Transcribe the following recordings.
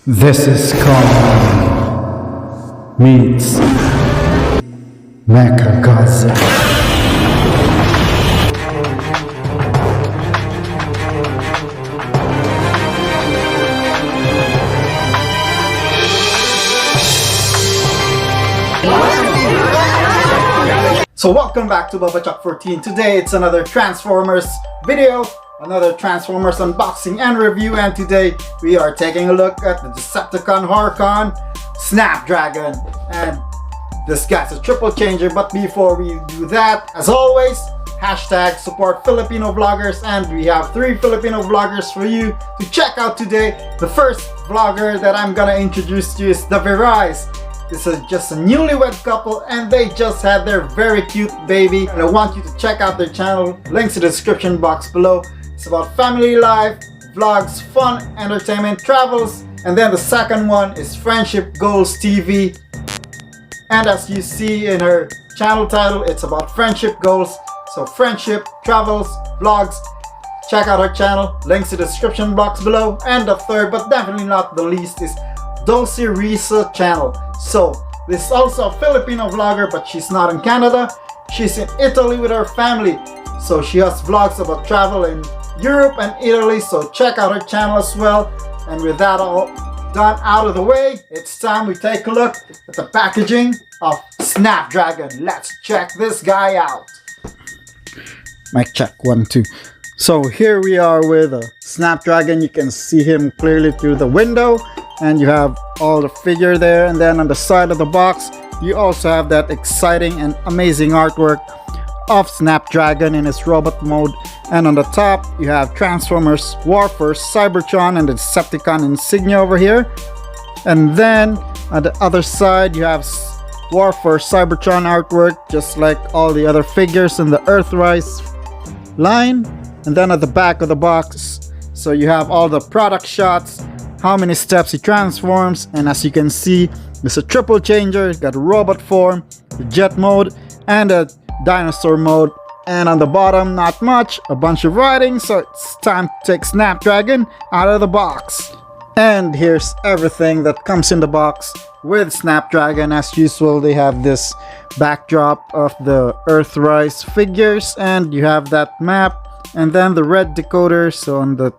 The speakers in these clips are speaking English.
This is Kong meets Mechagodzilla. So welcome back to BabaChuck14. Today it's another Transformers video, another Transformers unboxing and review, and today we are taking a look at the Decepticon HORRORCON Snapdragon. And this guy's a triple changer, but before we do that, as always, hashtag support Filipino vloggers, and we have 3 Filipino vloggers for you to check out today. The first vlogger that I'm gonna introduce to you is the VIRAYS. This is just a newlywed couple and they just had their very cute baby, and I want you to check out their channel. Links in the description box below. It's about family life, vlogs, fun, entertainment, travels. And then the second one is Friendship Goals TV, and as you see in her channel title, it's about friendship goals. So friendship, travels, vlogs. Check out her channel. Links in the description box below. And the third, but definitely not the least, is DOLCE RISA channel. So this is also a Filipino vlogger, but she's not in Canada. She's in Italy with her family. So she has vlogs about travel in Europe and Italy. So check out her channel as well. And with that all done out of the way, it's time we take a look at the packaging of Snapdragon. Let's check this guy out. Mic check 1 2. So here we are with a Snapdragon. You can see him clearly through the window, and you have all the figure there. And then on the side of the box, you also have that exciting and amazing artwork of Snapdragon in its robot mode. And on the top, you have Transformers Warfare Cybertron and the Decepticon insignia over here. And then on the other side, you have Warfare Cybertron artwork, just like all the other figures in the Earthrise line. And then at the back of the box, so you have all the product shots, how many steps he transforms, and as you can see, it's a triple changer. It's got a robot form, the jet mode, and a dinosaur mode. And on the bottom, not much, a bunch of writing, so it's time to take Snapdragon out of the box. And here's everything that comes in the box with Snapdragon. As usual, they have this backdrop of the Earthrise figures, and you have that map, and then the red decoder. So on the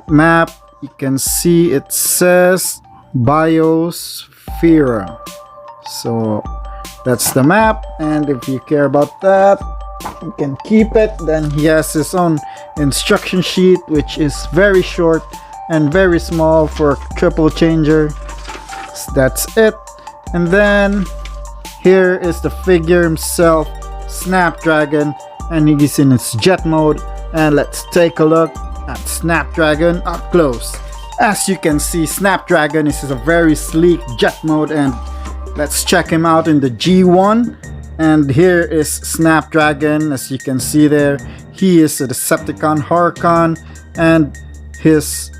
map, you can see it says Biosphere. So that's the map, and if you care about that, you can keep it. Then he has his own instruction sheet, which is very short and very small for a triple changer. So that's it. And then here is the figure himself, Snapdragon, and he's in its jet mode. And let's take a look at Snapdragon up close. As you can see, Snapdragon is a very sleek jet mode, and let's check him out in the G1. And here is Snapdragon. As you can see there, he is a Decepticon HORRORCON, and his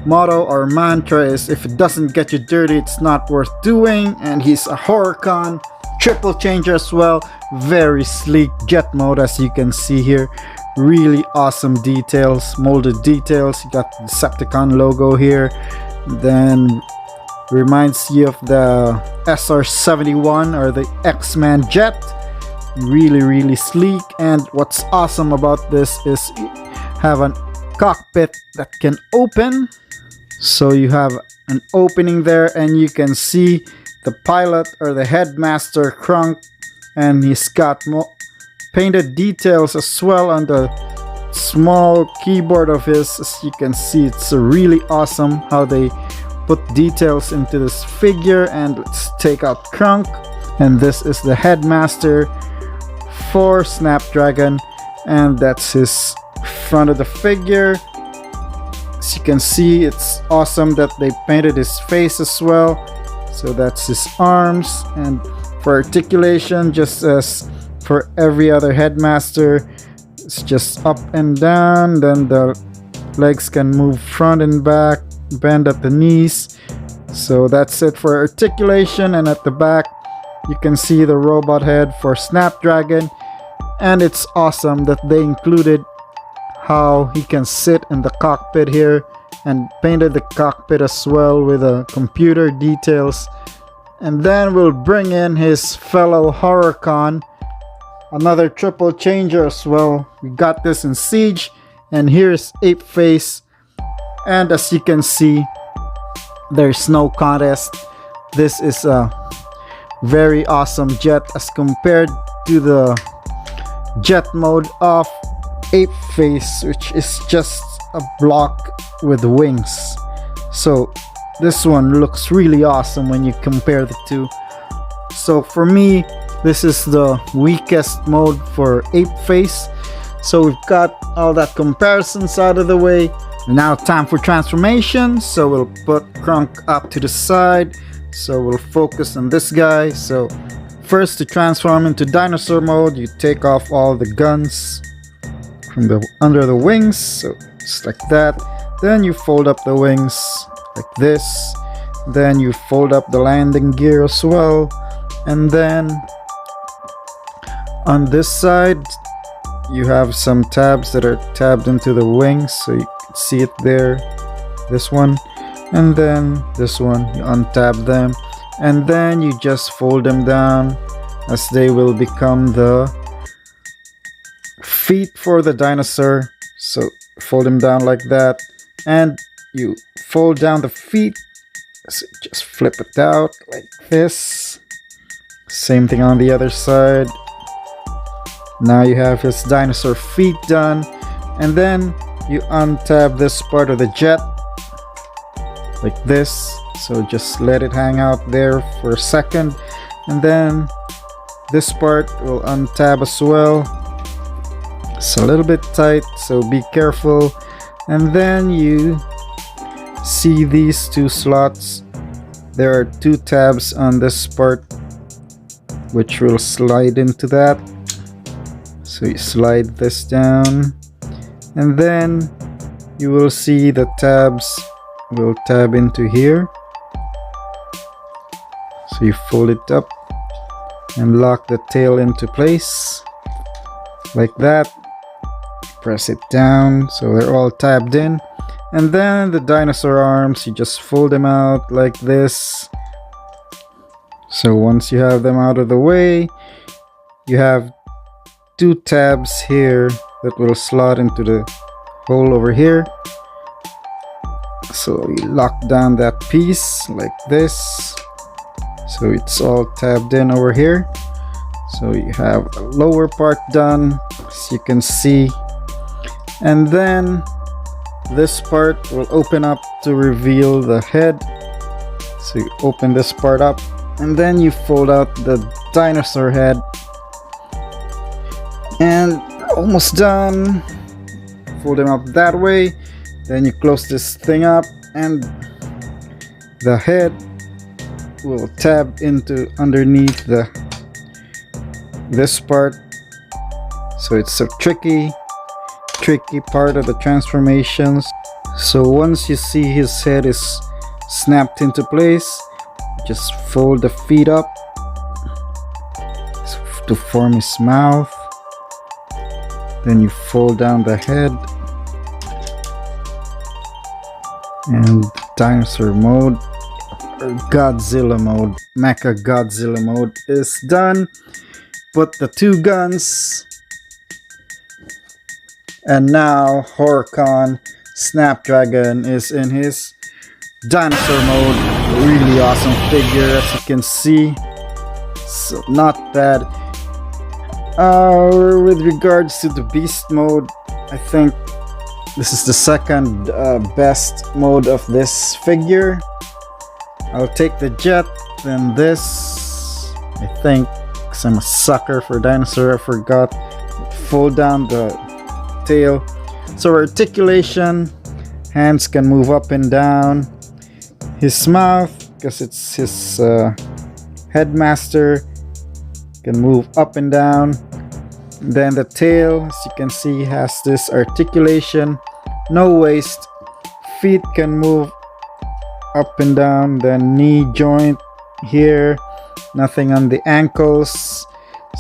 motto or mantra is, if it doesn't get you dirty, it's not worth doing. And he's a HORRORCON triple changer as well. Very sleek jet mode, as you can see here. Really awesome details, molded details. You got the Decepticon logo here. Then reminds you of the SR-71 or the X-Men jet. Really sleek. And what's awesome about this is you have a cockpit that can open. So you have an opening there, and you can see the pilot or the headmaster Krunk, and he's got painted details as well on the small keyboard of his. As you can see, it's really awesome how they put details into this figure. And let's take out Krunk, and this is the headmaster for Snapdragon, and that's his front of the figure. As you can see, it's awesome that they painted his face as well. So that's his arms, and for articulation, just as for every other headmaster, it's just up and down. Then the legs can move front and back, bend at the knees. So that's it for articulation. And at the back, you can see the robot head for Snapdragon. And it's awesome that they included how he can sit in the cockpit here and painted the cockpit as well with computer details. And then we'll bring in his fellow HORRORCON, another triple changer as well. We got this in Siege, and here's Ape Face. And as you can see, there's no contest. This is a very awesome jet as compared to the jet mode of Ape Face, which is just a block with wings. So this one looks really awesome when you compare the two. So for me, this is the weakest mode for Ape Face. So we've got all that comparisons out of the way. Now time for transformation. So we'll put Crunk up to the side. So we'll focus on this guy. So first, to transform into dinosaur mode, you take off all the guns from the under the wings. So just like that. Then you fold up the wings like this. Then you fold up the landing gear as well. And then on this side, you have some tabs that are tabbed into the wings. So you can see it there. This one. And then this one, you untab them. And then you just fold them down as they will become the feet for the dinosaur. So fold them down like that. And you fold down the feet. So just flip it out like this. Same thing on the other side. Now you have his dinosaur feet done. And then you untab this part of the jet like this. So just let it hang out there for a second. And then this part will untab as well. It's a little bit tight, so be careful. And then you see these two slots. There are two tabs on this part which will slide into that. So you slide this down, and then you will see the tabs will tab into here. So you fold it up and lock the tail into place like that. Press it down so they're all tabbed in. And then the dinosaur arms, you just fold them out like this. So once you have them out of the way, you have two tabs here that will slot into the hole over here. So you lock down that piece like this. So it's all tabbed in over here. So you have the lower part done, as you can see. And then this part will open up to reveal the head. So you open this part up, and then you fold out the dinosaur head. And almost done. Fold them up that way. Then you close this thing up, and the head will tab into underneath this part. So it's a tricky part of the transformations. So once you see his head is snapped into place, just fold the feet up to form his mouth. Then you fold down the head, and dinosaur mode or Godzilla mode, Mecha Godzilla mode is done. Put the two guns, and now HORRORCON Snapdragon is in his dinosaur mode. Really awesome figure, as you can see. So not bad. With regards to the beast mode, I think this is the second best mode of this figure. I'll take the jet, then this. I think, because I'm a sucker for dinosaur, I forgot. Fold down the tail. So articulation, hands can move up and down. His mouth, because it's his headmaster, can move up and down. Then the tail, as you can see, has this articulation, no waist. Feet can move up and down. Then knee joint here, nothing on the ankles.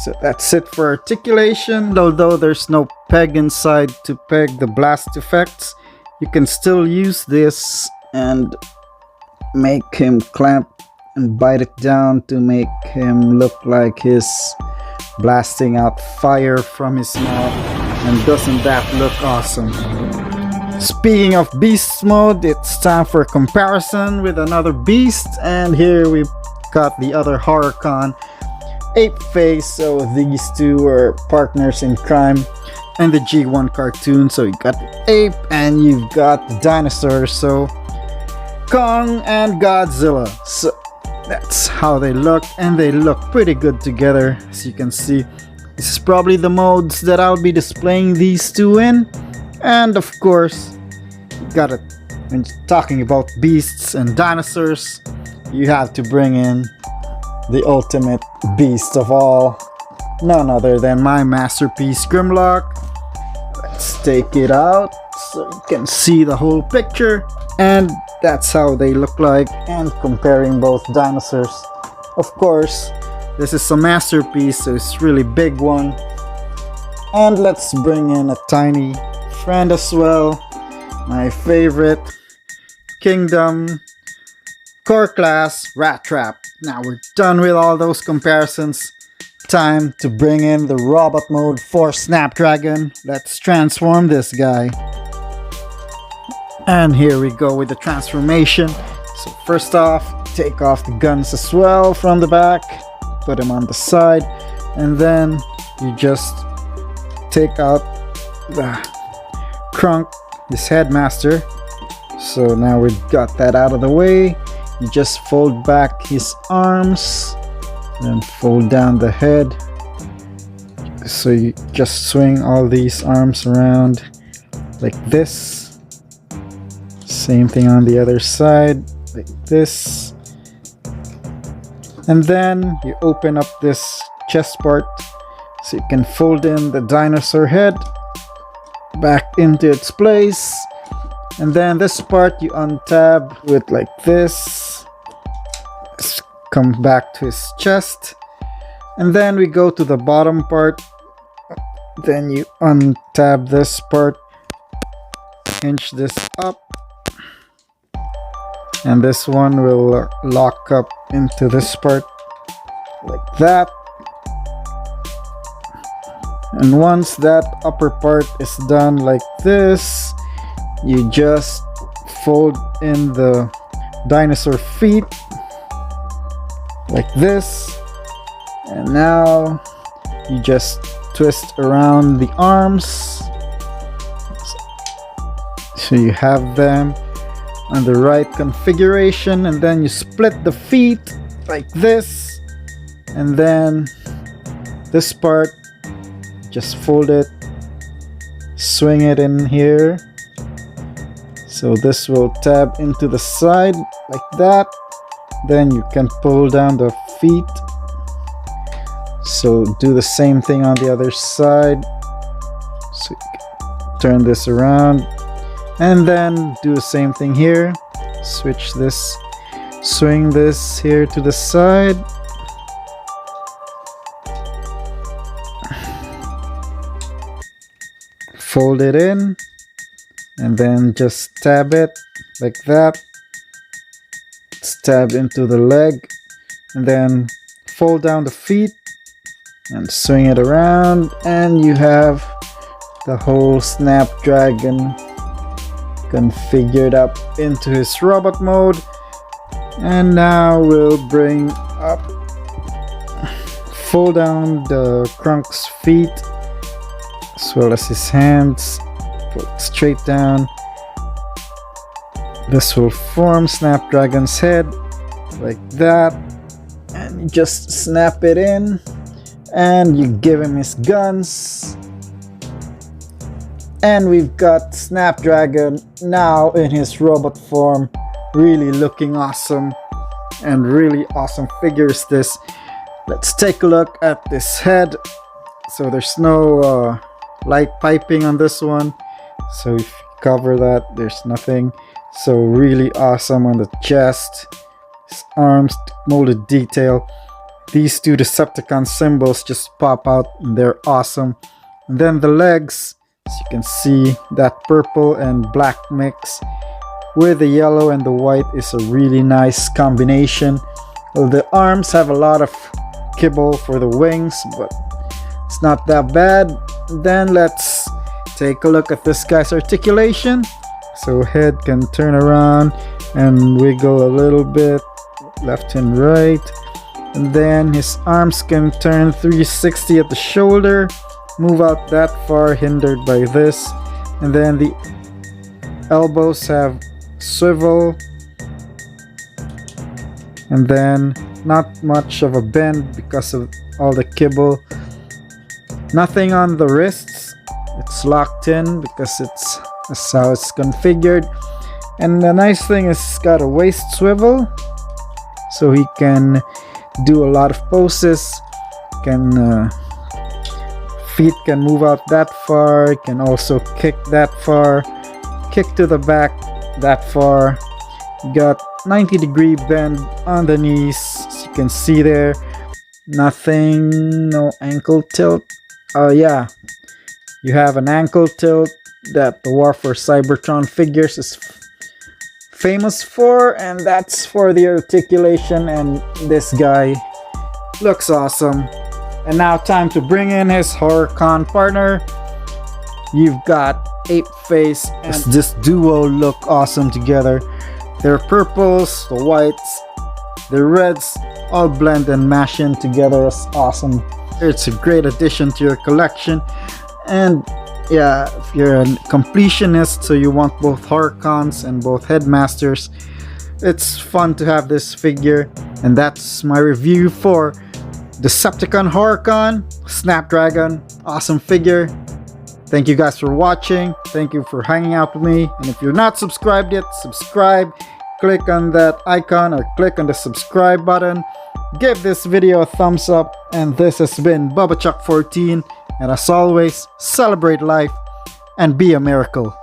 So that's it for articulation. Although there's no peg inside to peg the blast effects, you can still use this and make him clamp and bite it down to make him look like he's blasting out fire from his mouth. And doesn't that look awesome? Speaking of beast mode, it's time for a comparison with another beast, and here we've got the other HORRORCON ape face. So these two are partners in crime and the G1 cartoon. So you got the ape and you've got the dinosaurs, so Kong and Godzilla. So that's how they look, and they look pretty good together. As you can see, this is probably the modes that I'll be displaying these two in. And of course, you gotta, when talking about beasts and dinosaurs, you have to bring in the ultimate beast of all, none other than my masterpiece Grimlock. Let's take it out so you can see the whole picture, and that's how they look like. And comparing both dinosaurs, of course, this is a masterpiece, so it's really big one. And let's bring in a tiny friend as well, my favorite Kingdom Core Class Rat Trap. Now we're done with all those comparisons. Time to bring in the robot mode for Snapdragon. Let's transform this guy. And here we go with the transformation. So first off, take off the guns as well from the back, put them on the side, and then you just take out the Krunk, his headmaster. So now we've got that out of the way. You just fold back his arms, then fold down the head. So you just swing all these arms around like this. Same thing on the other side, like this. And then you open up this chest part so you can fold in the dinosaur head back into its place. And then this part you untab with like this. Let's come back to his chest. And then we go to the bottom part. Then you untab this part, hinge this up, and this one will lock up into this part like that. And once that upper part is done like this, you just fold in the dinosaur feet like this, and now you just twist around the arms so you have them on the right configuration, and then you split the feet like this, and then this part just fold it, swing it in here, so this will tab into the side like that. Then you can pull down the feet, so do the same thing on the other side. So turn this around and then do the same thing here. Switch this, swing this here to the side, fold it in, and then just tab it like that. Stab into the leg, and then fold down the feet and swing it around, and you have the whole Snapdragon configured up into his robot mode. And now we'll bring up, fold down the Krunk's feet as well as his hands, pull it straight down. This will form Snapdragon's head like that, and you just snap it in, and you give him his guns, and we've got Snapdragon now in his robot form, really looking awesome, and really awesome figures this. Let's take a look at this head. So there's no light piping on this one, so if you cover that, there's nothing. So really awesome on the chest, his arms, molded detail. These two Decepticon symbols just pop out and they're awesome. And then the legs, As you can see, that purple and black mix with the yellow and the white is a really nice combination. Well, the arms have a lot of kibble for the wings, but it's not that bad. Then let's take a look at this guy's articulation. So head can turn around and wiggle a little bit left and right, and then his arms can turn 360 at the shoulder, move out that far, hindered by this, and then the elbows have swivel, and then not much of a bend because of all the kibble. Nothing on the wrists, it's locked in because that's how it's configured. And the nice thing is it's got a waist swivel, so he can do a lot of poses. Feet can move out that far, can also kick that far, kick to the back that far. Got 90-degree bend on the knees, as you can see there. Nothing, no ankle tilt. Oh yeah, you have an ankle tilt that the War for Cybertron figures is famous for, and that's for the articulation, and this guy looks awesome. And now time to bring in his HORRORCON partner. You've got Apeface, and this duo look awesome together. Their purples, the whites, the reds all blend and mash in together. It's awesome. It's a great addition to your collection. And yeah, if you're a completionist, so you want both HORRORCONs and both Headmasters, it's fun to have this figure. And that's my review for Decepticon HORRORCON Snapdragon. Awesome figure. Thank you guys for watching. Thank you for hanging out with me. And if you're not subscribed yet, subscribe. Click on that icon or click on the subscribe button. Give this video a thumbs up. And this has been BubbaChuck14. And as always, celebrate life and be a miracle.